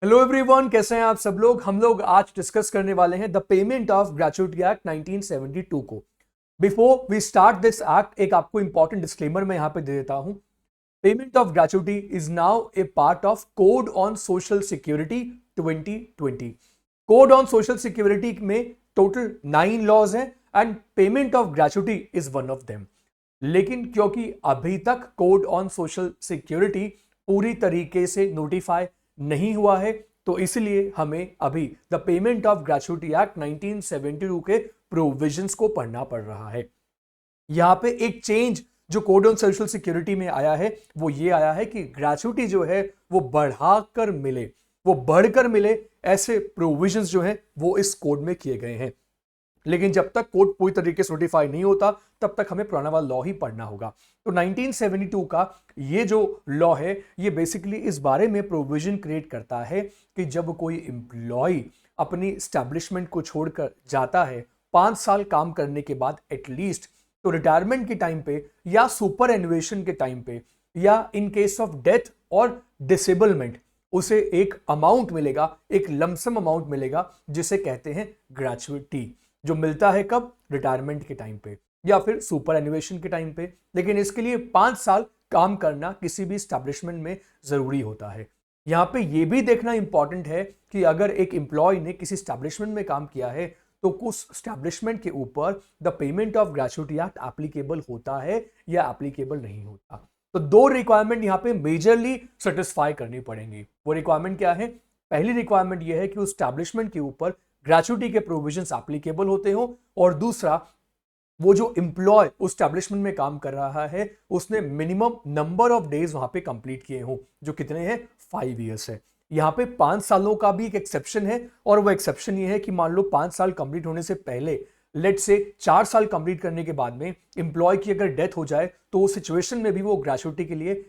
Hello everyone, कैसे हैं आप सब लोग। हम लोग आज डिस्कस करने वाले हैं the payment of gratuity act 1972 को। Before we start this act, एक आपको इंपॉर्टेंट डिस्क्लेमर मैं यहां पे दे देता हूं। Payment of gratuity is now A part of code on social security 2020। Code on social security में टोटल 9 लॉज हैं and payment of gratuity is one of them. लेकिन क्योंकि अभी तक कोड ऑन सोशल सिक्योरिटी पूरी तरीके से नोटिफाई नहीं हुआ है, तो इसलिए हमें अभी the payment of gratuity act 1972 के प्रोविजंस को पढ़ना पड़ रहा है। यहां पे एक चेंज जो कोड ऑन सोशल सिक्योरिटी में आया है वो ये आया है कि ग्रेच्युटी जो है वो बढ़ाकर मिले, वो बढ़कर मिले, ऐसे प्रोविजंस जो है वो इस कोड में किए गए हैं। लेकिन जब तक कोड पूरी तरीके से नोटिफाई नहीं होता तब तक हमें पुराना वाला लॉ ही पढ़ना होगा। तो 1972 का ये जो लॉ है ये बेसिकली इस बारे में प्रोविजन क्रिएट करता है कि जब कोई एम्प्लॉय अपनी स्टैब्लिशमेंट को छोड़कर जाता है 5 साल काम करने के बाद एटलीस्ट, तो रिटायरमेंट के टाइम पे या सुपर एनुएशन के टाइम पे या इन केस ऑफ डेथ और डिसेबलमेंट उसे एक अमाउंट मिलेगा, एक लमसम अमाउंट मिलेगा जिसे कहते हैं ग्रेच्युटी, जो मिलता है कब? रिटायरमेंट के टाइम पे या फिर सुपर एनुएशन के टाइम पे। लेकिन इसके लिए 5 साल काम करना किसी भी स्टैब्लिशमेंट में जरूरी होता है। यहां पे यह भी देखना इंपॉर्टेंट है कि अगर एक एम्प्लॉय ने किसी स्टैब्लिशमेंट में काम किया है तो उस स्टैब्लिशमेंट के ऊपर the payment of gratuity act applicable होता है या एप्लीकेबल नहीं होता। तो 2 रिक्वायरमेंट यहां पे मेजरली सेटिस्फाई करनी पड़ेंगी। वो रिक्वायरमेंट क्या है? पहली रिक्वायरमेंट यह है कि उस स्टैब्लिशमेंट के ऊपर ग्रेच्युटी के प्रोविजंस एप्लीकेबल होते हो, और दूसरा वो जो एम्प्लॉय उस स्टैब्लिशमेंट में काम कर रहा है उसने मिनिमम नंबर ऑफ डेज वहां पे कंप्लीट किए हो, जो कितने हैं? 5 इयर्स है। यहां पे 5 सालों का भी एक एक्सेप्शन है, और वो एक्सेप्शन ये है कि मान लो 5 साल कंप्लीट होने से पहले, लेट से 4 साल कंप्लीट करने के बाद में एम्प्लॉय की अगर डेथ हो जाए तो उस सिचुएशन में भी वो ग्रेच्युटी के लिए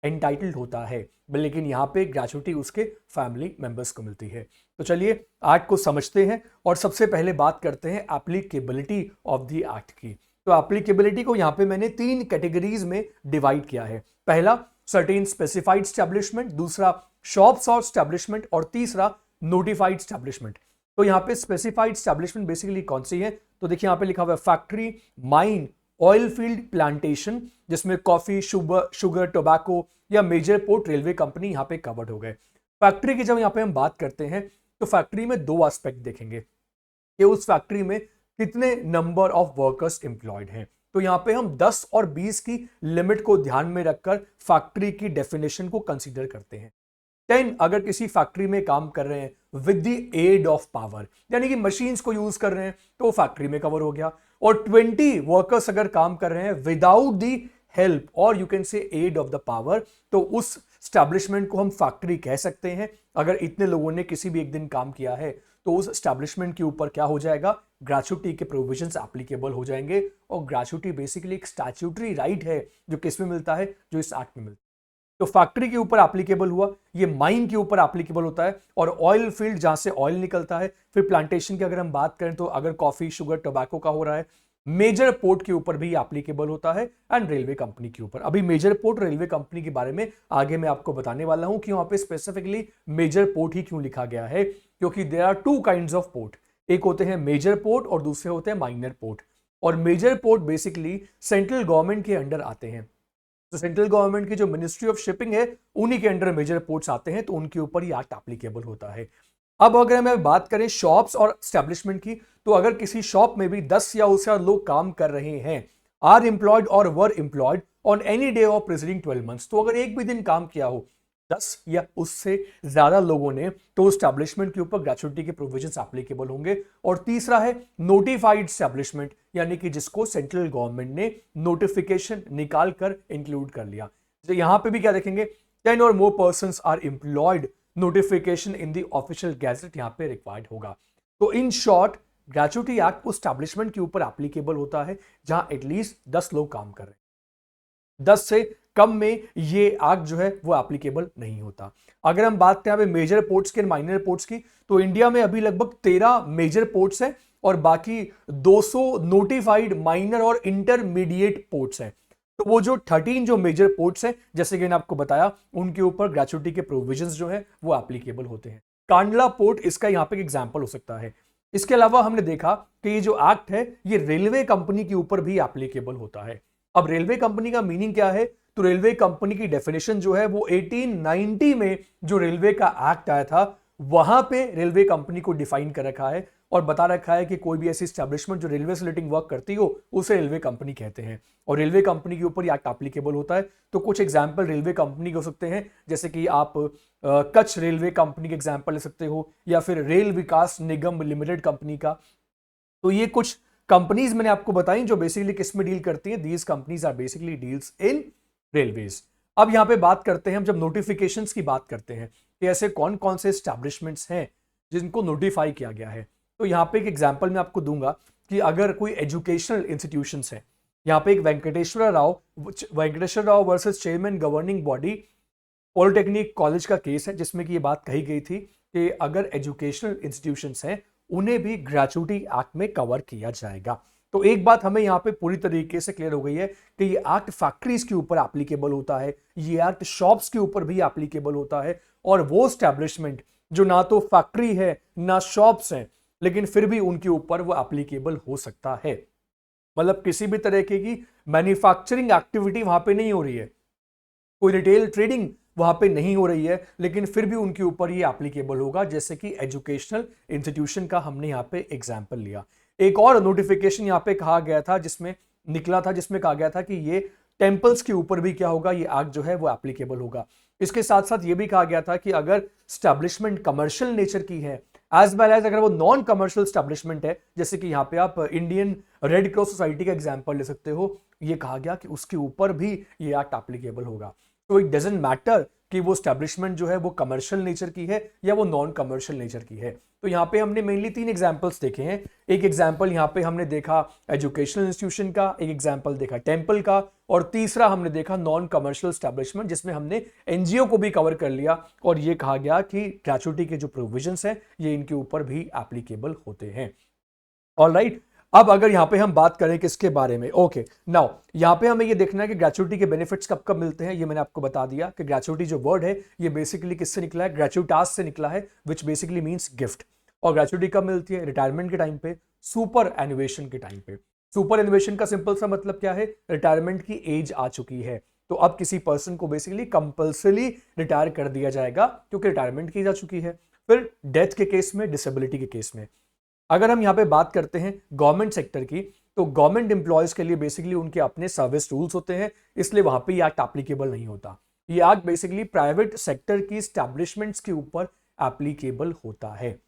एंटाइटल्ड होता है, लेकिन यहां पे ग्रेच्युटी उसके फैमिली मेंबर्स को मिलती है। तो चलिए एक्ट को समझते हैं और सबसे पहले बात करते हैं एप्लीकेबिलिटी ऑफ द एक्ट की। तो एप्लीकेबिलिटी को यहां पे मैंने 3 कैटेगरीज में डिवाइड किया है। पहला सर्टेन स्पेसिफाइड स्टैब्लिशमेंट, दूसरा शॉप्स और स्टैब्लिशमेंट, और तीसरा नोटिफाइड स्टैब्लिशमेंट। तो यहां पे स्पेसिफाइड स्टैब्लिशमेंट बेसिकली कौन सी है? तो देखिए यहां पे लिखा हुआ है factory, mine, oil field, plantation, जिसमें कॉफी, शुगर, टोबैको या मेजर पोर्ट, रेलवे कंपनी यहां पे कवर्ड हो गए। फैक्ट्री की जब यहां पे हम बात करते हैं तो फैक्ट्री में 2 एस्पेक्ट देखेंगे कि उस फैक्ट्री में कितने नंबर ऑफ वर्कर्स एम्प्लॉयड हैं। तो यहां पे हम 10 और 20 की लिमिट को ध्यान में रखकर फैक्ट्री की डेफिनेशन को कंसीडर करते हैं। 10 अगर किसी फैक्ट्री में काम कर रहे हैं with the aid of power, यानी कि मशीन्स को यूज कर रहे हैं, तो फैक्ट्री में कवर हो गया। और 20 वर्कर्स अगर काम कर रहे हैं विदाउट द हेल्प और you can say aid of the power, तो उस स्टैब्लिशमेंट को हम फैक्ट्री कह सकते हैं। अगर इतने लोगों ने किसी भी एक दिन काम किया है तो उस स्टैब्लिशमेंट के ऊपर क्या हो जाएगा? ग्रेच्युटी के प्रोविजंस एप्लीकेबल हो जाएंगे। और ग्रेच्युटी बेसिकली एक स्टैट्यूटरी राइट है जो किस में मिलता है? जो इस एक्ट में मिलता है। तो फैक्ट्री के ऊपर एप्लीकेबल हुआ, ये माइन के ऊपर एप्लीकेबल होता है, और ऑयल फील्ड जहां से ऑयल निकलता है। फिर प्लांटेशन की अगर हम बात करें तो अगर कॉफी, शुगर, टोबैको का हो रहा है, मेजर पोर्ट के ऊपर भी एप्लीकेबल होता है, एंड रेलवे कंपनी के ऊपर। अभी मेजर पोर्ट, रेलवे कंपनी के बारे में आगे मैं आपको बताने वाला हूं कि वहां पे स्पेसिफिकली मेजर पोर्ट ही क्यों लिखा गया है, क्योंकि there are 2 kinds of port. एक होते हैं मेजर पोर्ट और दूसरे होते हैं माइनर पोर्ट। और major port basically central government के अंडर आते हैं। तो सेंट्रल गवर्नमेंट की जो मिनिस्ट्री ऑफ शिपिंग है उन्हीं के अंडर मेजर पोर्ट्स आते हैं, तो उनके ऊपर ही एक्ट एप्लीकेबल होता है। अब अगर हम बात करें शॉप्स और स्टैब्लिशमेंट की, तो अगर किसी शॉप में भी 10 या उससे ज्यादा लोग काम कर रहे हैं, आर एम्प्लॉयड और वर employed on any day of preceding 12 months, तो अगर एक भी दिन काम किया हो 10 या उससे ज्यादा लोगों ने, तो स्टैब्लिशमेंट के ऊपर ग्रेच्युटी के प्रोविजंस एप्लीकेबल होंगे। और तीसरा है नोटिफाइड स्टैब्लिशमेंट, यानी कि जिसको सेंट्रल गवर्नमेंट ने नोटिफिकेशन निकाल कर इंक्लूड कर लिया। तो यहां पे भी क्या देखेंगे? 10 और more persons are employed, notification in the official gazette यहां पे रिक्वायर्ड होगा। तो इन शॉर्ट ग्रेच्युटी एक्ट उस स्टैब्लिशमेंट के ऊपर एप्लीकेबल होता है जहां एटलीस्ट 10 लोग काम कर रहे हैं। 10 से कम में ये एक्ट जो है वो एप्लीकेबल नहीं होता। अगर हम बात करें मेजर पोर्ट्स के, माइनर पोर्ट्स की, तो इंडिया में अभी लगभग 13 मेजर पोर्ट्स हैं और बाकी 200 नोटिफाइड माइनर और इंटरमीडिएट पोर्ट्स हैं। तो वो जो 13 जो मेजर पोर्ट्स हैं, जैसे कि मैंने आपको बताया, उनके ऊपर ग्रेचुइटी के प्रोविजंस जो है वो एप्लीकेबल होते हैं। कांडला पोर्ट इसका यहाँ पे एक एग्जाम्पल हो सकता है। इसके अलावा हमने देखा कि ये जो एक्ट है ये रेलवे कंपनी के ऊपर भी एप्लीकेबल होता है। अब रेलवे कंपनी का मीनिंग क्या है? तो रेलवे कंपनी की डेफिनेशन जो है वो 1890 में जो रेलवे का एक्ट आया था वहां पे रेलवे कंपनी को डिफाइन कर रखा है और बता रखा है कि कोई भी ऐसी स्टैब्लिशमेंट जो रेलवे से रिलेटिंग वर्क करती हो उसे रेलवे कंपनी कहते हैं और रेलवे कंपनी के ऊपर ये एक्ट एप्लीकेबल होता है। तो कुछ एग्जांपल रेलवे कंपनी के हो सकते हैं, जैसे कि आप कच्छ रेलवे कंपनी के एग्जांपल ले सकते हो या फिर रेल विकास निगम लिमिटेड कंपनी का। तो ये कुछ कंपनीज मैंने आपको बताई जो बेसिकली किस में डील करती हैं। These companies are basically deals in railways. अब यहां पे बात करते हैं हम जब नोटिफिकेशंस की बात करते हैं कि ऐसे कौन कौन से एस्टैब्लिशमेंट्स हैं जिनको नोटिफाई किया गया है। तो यहाँ पे एक एग्जांपल मैं आपको दूंगा कि अगर कोई एजुकेशनल इंस्टीट्यूशंस है, यहाँ पे एक Venkateshwara Rao versus chairman governing body polytechnic college का केस है जिसमें कि ये बात कही गई थी कि अगर एजुकेशनल इंस्टीट्यूशंस हैं उन्हें भी ग्रेचुइटी एक्ट में कवर किया जाएगा। तो एक बात हमें यहाँ पे पूरी तरीके से क्लियर हो गई है कि ये एक्ट फैक्ट्रीज के ऊपर एप्लीकेबल होता है, ये एक्ट शॉप्स के ऊपर भी एप्लीकेबल होता है और वो एस्टैब्लिशमेंट जो ना तो फैक्ट्री है ना शॉप्स हैं लेकिन फिर भी उनके ऊपर वो एप्लीकेबल हो सकता है। मतलब किसी भी तरीके की मैन्युफैक्चरिंग एक्टिविटी वहां पे नहीं हो रही है, कोई रिटेल ट्रेडिंग वहां पे नहीं हो रही है, लेकिन फिर भी उनके ऊपर ये एप्लीकेबल होगा, जैसे कि एजुकेशनल इंस्टीट्यूशन का हमने यहाँ पे एग्जांपल लिया। एक और नोटिफिकेशन यहाँ पे कहा गया था जिसमें निकला था, जिसमें कहा गया था कि ये टेम्पल्स के ऊपर भी क्या होगा, ये एक्ट जो है वो एप्लीकेबल होगा। इसके साथ साथ ये भी कहा गया था कि अगर स्टैब्लिशमेंट कमर्शियल नेचर की है एज वेल एज अगर वो नॉन कमर्शियल स्टैब्लिशमेंट है, जैसे कि यहाँ पे आप इंडियन रेड क्रॉस सोसाइटी का एग्जांपल ले सकते हो, ये कहा गया कि उसके ऊपर भी ये एक्ट एप्लीकेबल होगा। तो इट डजंट मैटर कि वो स्टैब्लिशमेंट जो है वो कमर्शियल नेचर की है या वो नॉन कमर्शियल नेचर की है। तो यहाँ पे हमने मेनली 3 एग्जांपल्स देखे हैं। एक एग्जांपल यहाँ पे हमने देखा एजुकेशनल इंस्टीट्यूशन का, एक एग्जांपल देखा टेम्पल का और तीसरा हमने देखा नॉन कमर्शियल स्टैब्लिशमेंट जिसमें हमने एनजीओ को भी कवर कर लिया और ये कहा गया कि ग्रेचुइटी के जो प्रोविजंस हैं ये इनके ऊपर भी एप्लीकेबल होते हैं। ऑलराइट, अब अगर यहां पे हम बात करें किसके बारे में, ओके नाउ यहां पे हमें ये देखना है कि ग्रेचुइटी के बेनिफिट्स कब कब मिलते हैं। ये मैंने आपको बता दिया कि ग्रेचुइटी जो वर्ड है ये बेसिकली किससे निकला है, ग्रेचुइटास से निकला है, विच बेसिकली मींस गिफ्ट। और ग्रेचुइटी कब मिलती है, रिटायरमेंट के टाइम पे, सुपर एनुवेशन के टाइम पे। सुपर एनुवेशन का सिंपल सा मतलब क्या है, रिटायरमेंट की एज आ चुकी है तो अब किसी पर्सन को बेसिकली कंपल्सरी रिटायर कर दिया जाएगा क्योंकि रिटायरमेंट की जा चुकी है। फिर डेथ के केस में, डिसेबिलिटी के केस में। अगर हम यहाँ पे बात करते हैं गवर्नमेंट सेक्टर की, तो गवर्नमेंट एम्प्लॉयज के लिए बेसिकली उनके अपने सर्विस रूल्स होते हैं, इसलिए वहां पे ये एक्ट एप्लीकेबल नहीं होता। ये एक्ट बेसिकली प्राइवेट सेक्टर की स्टैब्लिशमेंट्स के ऊपर एप्लीकेबल होता है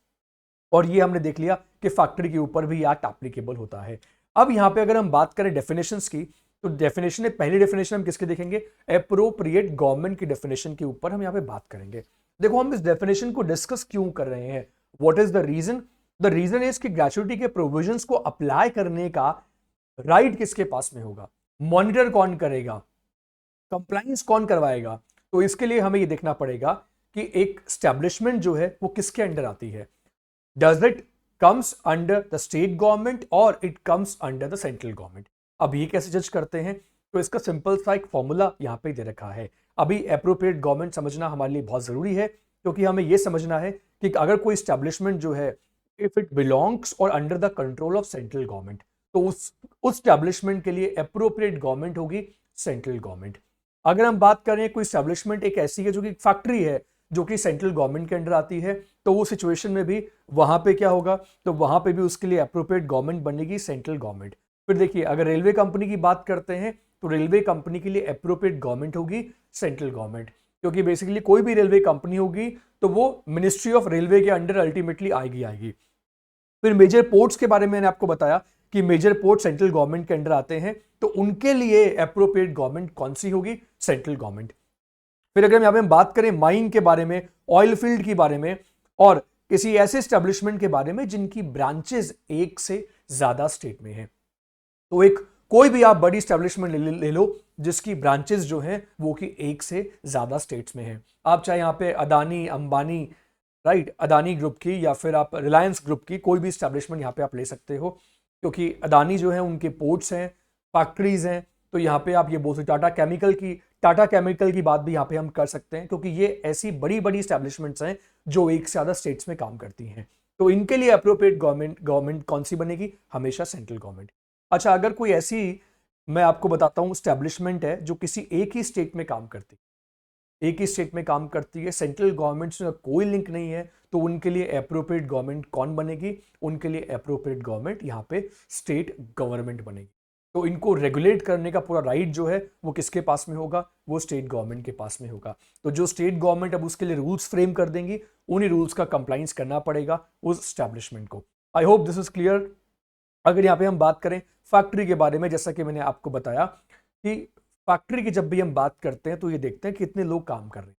और ये हमने देख लिया कि फैक्ट्री के ऊपर भी एक्ट एप्लीकेबल होता है। अब यहाँ पे अगर हम बात करें डेफिनेशंस की, तो डेफिनेशन है, पहली डेफिनेशन हम किसकी देखेंगे, एप्रोप्रिएट गवर्नमेंट की डेफिनेशन के ऊपर हम यहाँ पे बात करेंगे। देखो हम इस डेफिनेशन को डिस्कस क्यों कर रहे हैं, what is the reason? The reason is कि ग्रेचुइटी के प्रोविजंस को अप्लाई करने का राइट किसके पास में होगा, मॉनिटर कौन करेगा, कंप्लायंस कौन करवाएगा। तो इसके लिए हमें ये देखना पड़ेगा कि एक स्टैब्लिशमेंट जो है वो किसके अंडर आती है, does it comes under the state government और it comes under the central government. अब ये कैसे जज करते हैं, तो इसका सिंपल सा एक फॉर्मूला यहां पे दे रखा है। अभी एप्रोप्रिएट गवर्नमेंट समझना हमारे लिए बहुत जरूरी है क्योंकि हमें यह समझना है कि अगर कोई स्टैब्लिशमेंट जो है इफ इट बिलोंग्स और under the control of central government, तो उस स्टैब्लिशमेंट के लिए एप्रोप्रिएट गवर्नमेंट होगी सेंट्रल गवर्नमेंट। अगर हम बात करें कोई स्टैब्लिशमेंट एक ऐसी है जो कि फैक्ट्री है जो कि सेंट्रल गवर्नमेंट के अंडर आती है, तो वो सिचुएशन में भी वहां पे क्या होगा, तो वहां पे भी उसके लिए एप्रोप्रिएट गवर्नमेंट बनेगी सेंट्रल गवर्नमेंट। फिर देखिए अगर रेलवे कंपनी की बात करते हैं तो रेलवे कंपनी के लिए एप्रोप्रिएट गवर्नमेंट होगी सेंट्रल गवर्नमेंट, क्योंकि बेसिकली कोई भी रेलवे कंपनी होगी तो वो मिनिस्ट्री ऑफ रेलवे के अंडर अल्टीमेटली आएगी। फिर मेजर पोर्ट्स के बारे में मैंने आपको बताया कि मेजर पोर्ट सेंट्रल गवर्नमेंट के अंडर आते हैं, तो उनके लिए एप्रोप्रिएट गवर्नमेंट कौन सी होगी, सेंट्रल गवर्नमेंट। फिर अगर यहाँ पे हम बात करें माइन के बारे में, ऑयल फील्ड के बारे में और किसी ऐसे स्टैब्लिशमेंट के बारे में जिनकी ब्रांचेस एक से ज्यादा स्टेट में है, तो एक कोई भी आप बड़ी स्टैब्लिशमेंट ले लो जिसकी ब्रांचेस जो है वो कि एक से ज्यादा स्टेट्स में है। आप चाहे यहाँ पे अदानी, अंबानी, राइट, अदानी ग्रुप की या फिर आप रिलायंस ग्रुप की कोई भी स्टैब्लिशमेंट यहाँ पे आप ले सकते हो, क्योंकि अदानी जो है उनके पोर्ट्स हैं, फैक्ट्रीज हैं, तो यहाँ पे आप ये बोल सकते टाटा केमिकल की बात भी यहाँ पे हम कर सकते हैं, क्योंकि ये ऐसी बड़ी बड़ी स्टैब्लिशमेंट्स हैं जो एक से ज्यादा स्टेट्स में काम करती हैं। तो इनके लिए अप्रोप्रिएट गवर्नमेंट कौन सी बनेगी? हमेशा सेंट्रल गवर्नमेंट। अच्छा, अगर कोई ऐसी, मैं आपको बताता हूं, स्टैब्लिशमेंट है जो किसी एक ही स्टेट में काम करती है, एक ही स्टेट में काम करती है, सेंट्रल गवर्नमेंट से कोई लिंक नहीं है, तो उनके लिए अप्रोप्रिएट गवर्नमेंट कौन बनेगी? उनके लिए अप्रोप्रिएट गवर्नमेंट यहाँ पे स्टेट गवर्नमेंट बनेगी। तो इनको रेगुलेट करने का पूरा राइट जो है वो किसके पास में होगा? वो स्टेट गवर्नमेंट के पास में होगा। तो जो स्टेट गवर्नमेंट अब उसके लिए रूल्स फ्रेम कर देंगी, उन्हीं रूल्स का कंप्लाइंस करना पड़ेगा उस स्टैब्लिशमेंट को। आई होप दिस इज क्लियर। अगर यहाँ पे हम बात करें फैक्ट्री के बारे में, जैसा कि मैंने आपको बताया कि फैक्ट्री की जब भी हम बात करते हैं तो ये देखते हैं कितने लोग काम कर रहे हैं,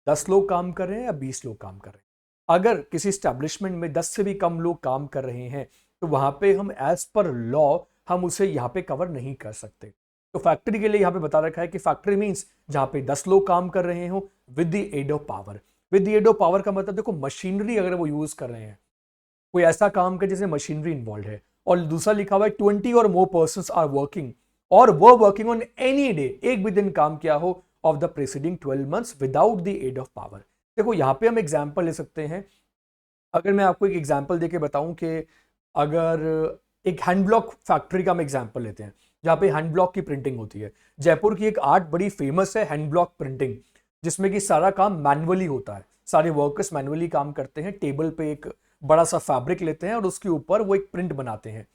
10 लोग काम कर रहे हैं या 20 लोग काम कर रहे हैं। अगर किसी स्टैब्लिशमेंट में 10 से भी कम लोग काम कर रहे हैं तो वहां पे हम एज पर लॉ हम उसे यहाँ पे कवर नहीं कर सकते। तो फैक्ट्री के लिए यहाँ पे बता रखा है कि फैक्ट्री मींस जहां पे 10 लोग काम कर रहे हो with the aid of power. With the aid of power का मतलब देखो, मशीनरी अगर वो यूज कर रहे हैं, कोई ऐसा काम कर जिसमें मशीनरी इन्वॉल्व है। और दूसरा लिखा हुआ है 20 और मोर पर्संस आर वर्किंग और वो वर्किंग ऑन एनी डे, एक भी दिन काम किया हो of the preceding 12 months without the aid of power. देखो यहाँ पे हम एग्जांपल ले सकते हैं। अगर मैं आपको एक एग्जांपल देके बताऊं कि अगर एक हैंड ब्लॉक फैक्ट्री का हम एग्जांपल लेते हैं जहाँ पे हैंड ब्लॉक की प्रिंटिंग होती है। जयपुर की एक आर्ट बड़ी फेमस है हैंड ब्लॉक प्रिंटिंग, जिसमें कि सारा काम मैनुअली होता है, सारे वर्कर्स मैनुअली काम करते हैं, टेबल पे एक बड़ा सा फैब्रिक लेते हैं और उसके ऊपर वो एक प्रिंट बनाते हैं।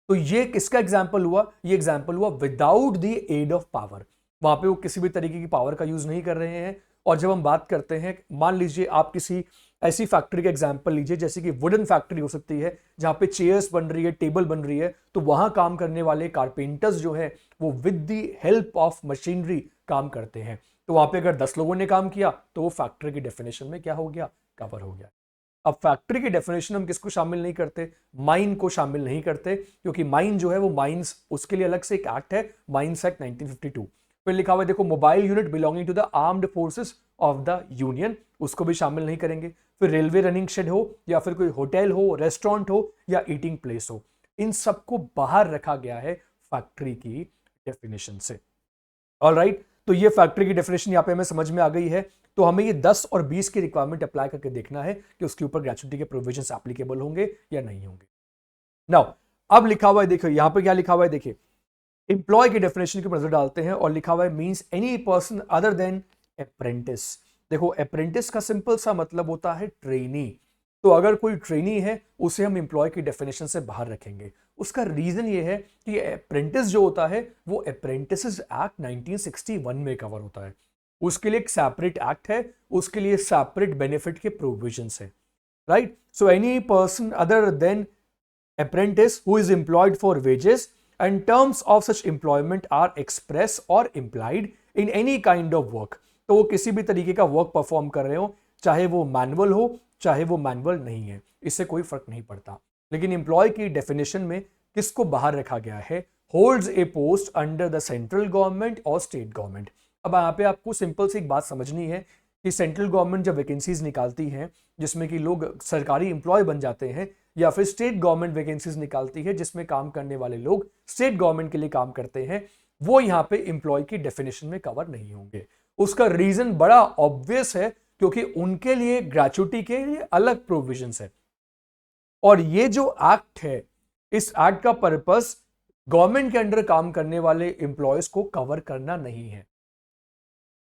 तो ये किसका एग्जाम्पल हुआ? ये एग्जाम्पल हुआ without the aid of power. वहां पे वो किसी भी तरीके की पावर का यूज नहीं कर रहे हैं। और जब हम बात करते हैं, मान लीजिए आप किसी ऐसी फैक्ट्री का एग्जाम्पल लीजिए जैसे कि वुडन फैक्ट्री हो सकती है, जहां पे चेयर्स बन रही है, टेबल बन रही है, तो वहां काम करने वाले कारपेंटर्स जो है वो with the help of machinery काम करते हैं। तो वहां पे अगर 10 लोगों ने काम किया तो वो फैक्ट्री की डेफिनेशन में क्या हो गया? कवर हो गया। अब फैक्ट्री की डेफिनेशन हम किसको शामिल नहीं करते? माइन को शामिल नहीं करते, क्योंकि माइन जो है वो माइंस, उसके लिए अलग से एक एक्ट है, माइंस एक्ट 1952। फिर लिखा हुआ है देखो, mobile unit belonging to the armed forces of the union, उसको भी शामिल नहीं करेंगे। फिर रेलवे रनिंग शेड हो या फिर कोई होटल हो, रेस्टोरेंट हो या ईटिंग प्लेस हो, इन सबको बाहर रखा गया है फैक्ट्री की डेफिनेशन से। ऑलराइट, तो ये फैक्ट्री की डेफिनेशन यहाँ पे हमें समझ में आ गई है। तो हमें ये 10 और 20 की रिक्वायरमेंट अप्लाई करके देखना है कि उसके ऊपर ग्रेचुइटी के प्रोविजंस एप्लीकेबल होंगे या नहीं होंगे। नाउ अब लिखा हुआ है, देखिए यहाँ पे क्या लिखा हुआ है, देखिए एम्प्लॉय की डेफिनेशन के ऊपर नजर डालते हैं और लिखा हुआ है means any person other than apprentice. देखो अप्रेंटिस का सिंपल सा मतलब होता है ट्रेनी। तो अगर कोई ट्रेनी है उसे हम एम्प्लॉय की डेफिनेशन से बाहर रखेंगे। उसका रीजन ये है कि अप्रेंटिस जो होता है वो अप्रेंटिसेस एक्ट 1961 में कवर होता है। उसके लिए एक सेपरेट एक्ट है, उसके लिए सेपरेट बेनिफिट के प्रोविजंस है, right. So any person other than apprentice who is employed for wages and terms of such employment are express or implied in any kind of work। तो वो किसी भी तरीके का वर्क परफॉर्म कर रहे हो, चाहे वो मैनुअल हो चाहे वो मैनुअल नहीं है, इससे कोई फर्क नहीं पड़ता। लेकिन एम्प्लॉय की डेफिनेशन में किसको बाहर रखा गया है? Holds A post under the central government और स्टेट गवर्नमेंट। अब यहाँ पे आपको सिंपल सी एक बात समझनी है कि सेंट्रल गवर्नमेंट जब वैकेंसीज निकालती है जिसमें कि लोग सरकारी एम्प्लॉय बन जाते हैं, या फिर स्टेट गवर्नमेंट वैकेंसीज निकालती है जिसमें काम करने वाले लोग स्टेट गवर्नमेंट के लिए काम करते हैं, वो यहाँ पे एम्प्लॉय की डेफिनेशन में कवर नहीं होंगे। उसका रीजन बड़ा ऑब्वियस है, क्योंकि उनके लिए ग्रेचुइटी के लिए अलग प्रोविजंस है। और ये जो एक्ट है, इस एक्ट का पर्पस गवर्नमेंट के अंडर काम करने वाले एम्प्लॉयज को कवर करना नहीं है।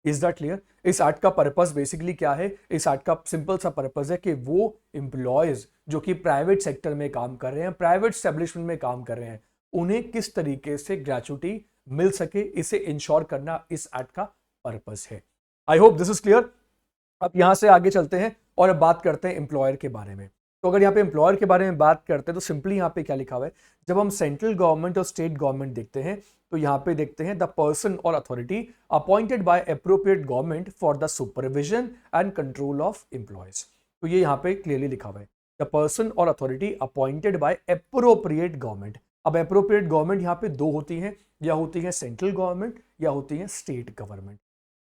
Is that clear? इस एक्ट का पर्पस बेसिकली क्या है? इस एक्ट का सिंपल सा पर्पस है कि वो एम्प्लॉयज जो कि प्राइवेट सेक्टर में काम कर रहे हैं, प्राइवेट स्टैब्लिशमेंट में काम कर रहे हैं, उन्हें किस तरीके से ग्रेचुइटी मिल सके, इसे इंश्योर करना इस एक्ट का पर्पस है। आई होप दिस इज क्लियर। अब यहां से आगे चलते हैं और अब बात करते हैं एम्प्लॉयर के बारे में। तो अगर यहाँ पे एम्प्लॉयर के बारे में बात करते हैं तो सिंपली यहाँ पे क्या लिखा हुआ है, जब हम सेंट्रल गवर्नमेंट और स्टेट गवर्नमेंट देखते हैं तो यहाँ पे देखते हैं द पर्सन और authority appointed by appropriate government for the supervision and control of employees. तो ये यहाँ पे क्लियरली लिखा हुआ है, द पर्सन और authority appointed by appropriate government. अब अप्रोप्रिएट गवर्नमेंट यहाँ पे दो होती हैं, या होती है सेंट्रल गवर्नमेंट या होती है स्टेट गवर्नमेंट।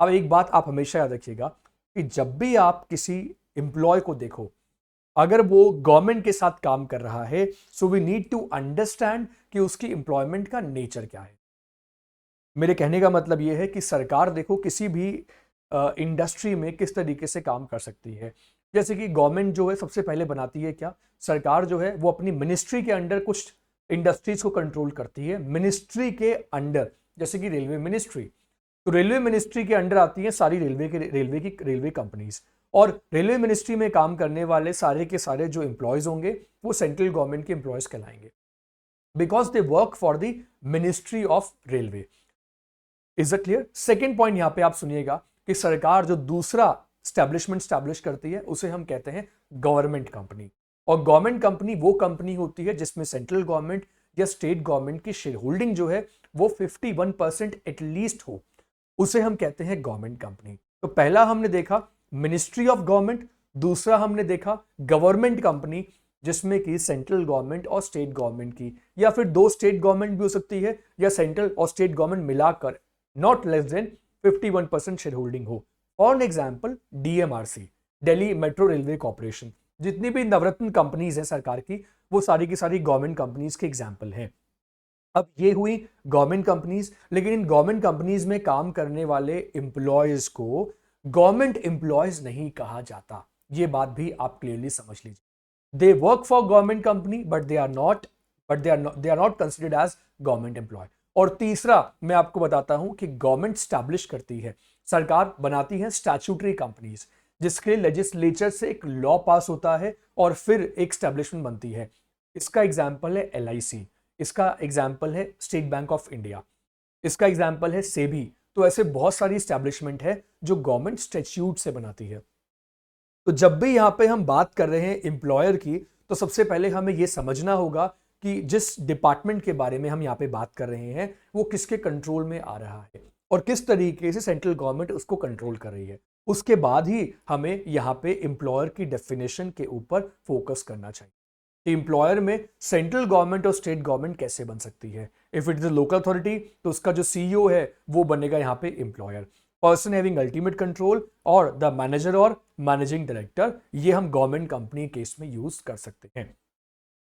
अब एक बात आप हमेशा याद रखिएगा कि जब भी आप किसी एम्प्लॉय को देखो, अगर वो गवर्नमेंट के साथ काम कर रहा है, so we need to understand कि उसकी एम्प्लॉयमेंट का नेचर क्या है। मेरे कहने का मतलब ये है कि सरकार देखो किसी भी इंडस्ट्री में किस तरीके से काम कर सकती है। जैसे कि गवर्नमेंट जो है सबसे पहले बनाती है क्या, सरकार जो है वो अपनी मिनिस्ट्री के अंडर कुछ इंडस्ट्रीज को कंट्रोल करती है। मिनिस्ट्री के अंडर, जैसे कि रेलवे मिनिस्ट्री, तो रेलवे मिनिस्ट्री के अंडर आती है सारी रेलवे कंपनीज, और रेलवे मिनिस्ट्री में काम करने वाले सारे के सारे जो एम्प्लॉयज होंगे वो सेंट्रल गवर्नमेंट के एम्प्लॉयज कहलाएंगे, because they work for the ministry of railway. Is it clear? Second point यहां पे आप सुनिएगा कि सरकार जो दूसरा स्टैब्लिशमेंट स्टैब्लिश करती है उसे हम कहते हैं गवर्नमेंट कंपनी। और गवर्नमेंट कंपनी वो कंपनी होती है जिसमें सेंट्रल गवर्नमेंट या स्टेट गवर्नमेंट की शेयर होल्डिंग जो है वो 51% एटलीस्ट हो, उसे हम कहते हैं गवर्नमेंट कंपनी। तो पहला हमने देखा मिनिस्ट्री ऑफ गवर्नमेंट, दूसरा हमने देखा गवर्नमेंट कंपनी जिसमें कि सेंट्रल गवर्नमेंट और स्टेट गवर्नमेंट की, या फिर दो स्टेट गवर्नमेंट भी हो सकती है, या सेंट्रल और स्टेट गवर्नमेंट मिलाकर not less than 51% share holding हो। For example DMRC, Delhi Metro Railway Corporation, जितनी भी नवरत्न कंपनीज हैं सरकार की, वो सारी की सारी गवर्नमेंट कंपनीज के एग्जाम्पल हैं। अब ये हुई गवर्नमेंट कंपनीज, लेकिन इन गवर्नमेंट कंपनीज में काम करने वाले एम्प्लॉयज को गवर्नमेंट एम्प्लॉयज नहीं कहा जाता। ये बात भी आप क्लियरली समझ लीजिए। They work for government company but they are not considered as government employ. और तीसरा मैं आपको बताता हूं कि गवर्नमेंट स्टैब्लिश करती है, सरकार बनाती है स्टैट्यूटरी कंपनीज, जिसके लेजिस्लेचर से एक लॉ पास होता है और फिर एक स्टैब्लिशमेंट बनती है। इसका एग्जाम्पल है LIC, इसका एग्जाम्पल है स्टेट बैंक ऑफ इंडिया, इसका एग्जाम्पल है सेबी। तो ऐसे बहुत सारी स्टैब्लिशमेंट है जो गवर्नमेंट स्टैट्यूट से बनाती है। तो जब भी यहां पे हम बात कर रहे हैं एम्प्लॉयर की, तो सबसे पहले हमें यह समझना होगा कि जिस डिपार्टमेंट के बारे में हम यहाँ पे बात कर रहे हैं वो किसके कंट्रोल में आ रहा है और किस तरीके से सेंट्रल गवर्नमेंट उसको कंट्रोल कर रही है। उसके बाद ही हमें यहाँ पे एम्प्लॉयर की डेफिनेशन के ऊपर फोकस करना चाहिए कि एम्प्लॉयर में सेंट्रल गवर्नमेंट और स्टेट गवर्नमेंट कैसे बन सकती है। If it is a local authority तो उसका जो CEO है वो बनेगा यहाँ पे employer, person having ultimate control और द मैनेजर और मैनेजिंग डायरेक्टर, ये हम गवर्नमेंट कंपनी केस में यूज कर सकते हैं।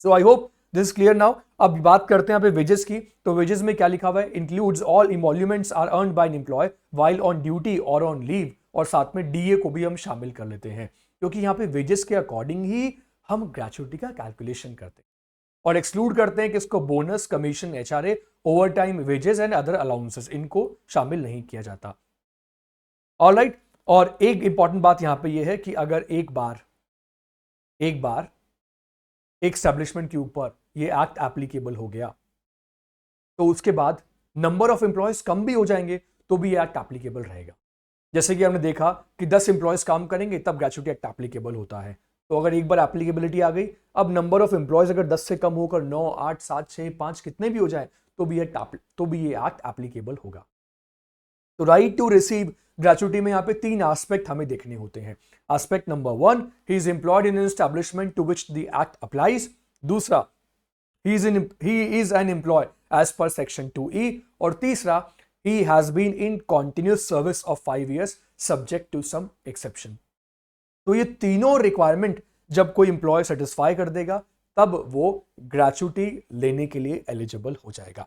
So I hope this is clear now. अब बात करते हैं यहाँ पे वेजेस की। तो वेजेस में क्या लिखा हुआ है, includes all emoluments are earned by an employ while on duty और ऑन लीव, और साथ में DA को भी हम शामिल कर लेते हैं, क्योंकि यहाँ पे वेजेस के अकॉर्डिंग ही हम ग्रेचुइटी का कैलकुलेशन करते हैं और एक्सक्लूड करते हैं कि इसको bonus, commission, HRA, over time wages and other allowances, इनको शामिल नहीं किया जाता। ऑलराइट, और एक इंपॉर्टेंट बात यहां पे ये है कि अगर एक बार एक स्टैब्लिशमेंट के ऊपर ये एक्ट एप्लीकेबल हो गया तो उसके बाद नंबर ऑफ एम्प्लॉयज कम भी हो जाएंगे तो भी ये एक्ट एप्लीकेबल रहेगा। जैसे कि हमने देखा कि 10 एम्प्लॉयज काम करेंगे तब ग्रेचुइटी एक्ट एप्लीकेबल होता है। तो अगर एक बार एप्लीकेबिलिटी आ गई, अब नंबर ऑफ एम्प्लॉयज अगर 10 से कम होकर 9, 8, 7, 6, 5 कितने भी हो जाए तो भी ये एक्ट एप्लीकेबल होगा। तो राइट टू रिसीव ग्रेचुइटी में यहाँ पे 3 एस्पेक्ट हमें देखने होते हैं। Aspect number 1, he is employed in an establishment to which the act applies. दूसरा, he is an employee as per section 2E, और तीसरा, he has been in continuous service of 5 years subject to some exception। तो ये तीनों requirement जब कोई employ satisfy कर देगा तब वो ग्रेचुइटी लेने के लिए एलिजिबल हो जाएगा।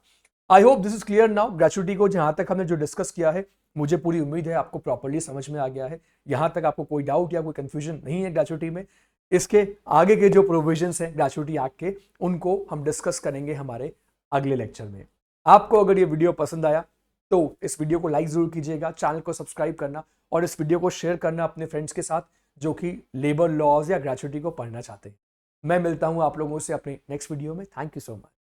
आई hope this is clear now. Gratuity को जहां तक हमने जो डिस्कस किया है, मुझे पूरी उम्मीद है आपको प्रॉपर्ली समझ में आ गया है। यहां तक आपको कोई डाउट या कोई कंफ्यूजन नहीं है ग्रेचुइटी में। इसके आगे के जो प्रोविजंस हैं ग्रेचुइटी एक्ट के, उनको हम डिस्कस करेंगे हमारे अगले लेक्चर में। आपको अगर ये वीडियो पसंद आया तो इस वीडियो को लाइक जरूर कीजिएगा, चैनल को सब्सक्राइब करना और इस वीडियो को शेयर करना अपने फ्रेंड्स के साथ जो कि लेबर लॉज या ग्रेचुइटी को पढ़ना चाहते हैं। मैं मिलता हूं आप लोगों से अपने नेक्स्ट वीडियो में। Thank you so much.